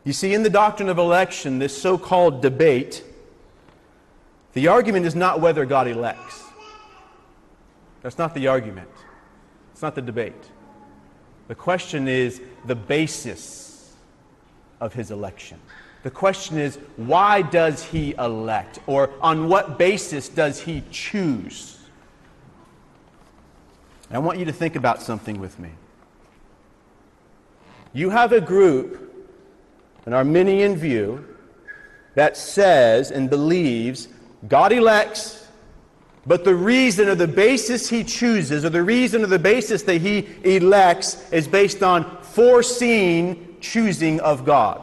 You see, in the doctrine of election, this so-called debate, the argument is not whether God elects. That's not the argument. It's not the debate. The question is the basis of His election. The question is, why does He elect? Or on what basis does He choose? And I want you to think about something with me. You have a group, an Arminian view, that says and believes God elects, but the reason or the basis He chooses, or the reason or the basis that He elects, is based on foreseen choosing of God.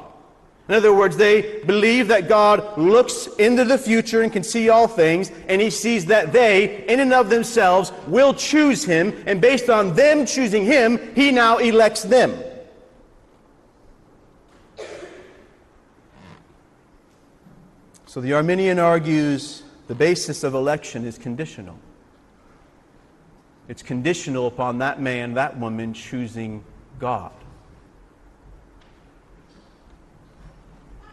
In other words, they believe that God looks into the future and can see all things, and He sees that they, in and of themselves, will choose Him, and based on them choosing Him, He now elects them. So the Arminian argues the basis of election is conditional. It's conditional upon that man, that woman choosing God.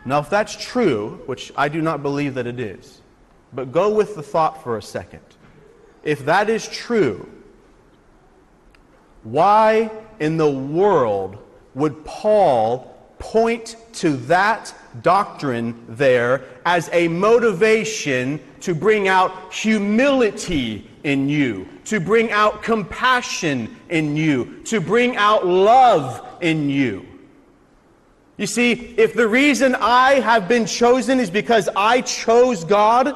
Now, if that's true, which I do not believe that it is, but go with the thought for a second. If that is true, why in the world would Paul point to that doctrine there as a motivation to bring out humility in you, to bring out compassion in you, to bring out love in you? You see, if the reason I have been chosen is because I chose God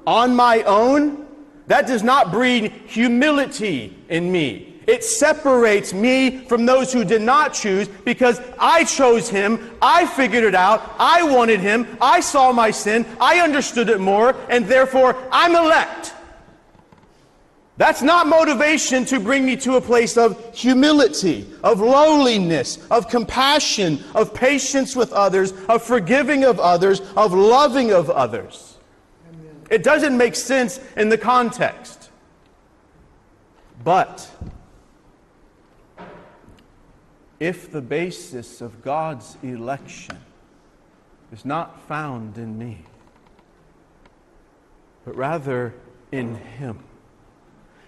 on my own, that does not breed humility in me. It separates me from those who did not choose, because I chose Him, I figured it out, I wanted Him, I saw my sin, I understood it more, and therefore I'm elect. That's not motivation to bring me to a place of humility, of lowliness, of compassion, of patience with others, of forgiving of others, of loving of others. Amen. It doesn't make sense in the context. But if the basis of God's election is not found in me, but rather in Him,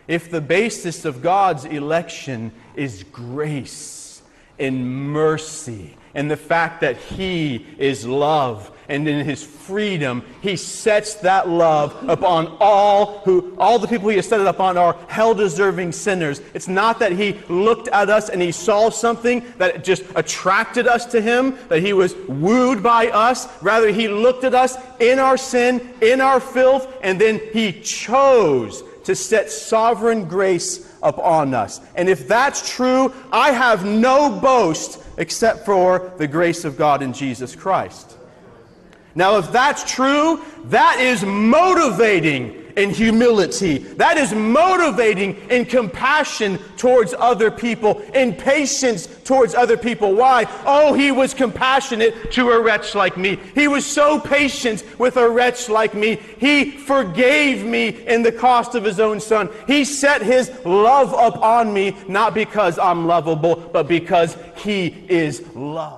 if the basis of God's election is grace and mercy and the fact that He is love, and in His freedom He sets that love upon all the people He has set it upon are hell-deserving sinners. It's not that He looked at us and He saw something that just attracted us to Him, that He was wooed by us. Rather, He looked at us in our sin, in our filth, and then He chose to set sovereign grace upon us. And if that's true, I have no boast except for the grace of God in Jesus Christ. Now, if that's true, that is motivating in humility. That is motivating in compassion towards other people, in patience towards other people. Why? Oh, He was compassionate to a wretch like me. He was so patient with a wretch like me. He forgave me in the cost of His own Son. He set His love upon me, not because I'm lovable, but because He is love.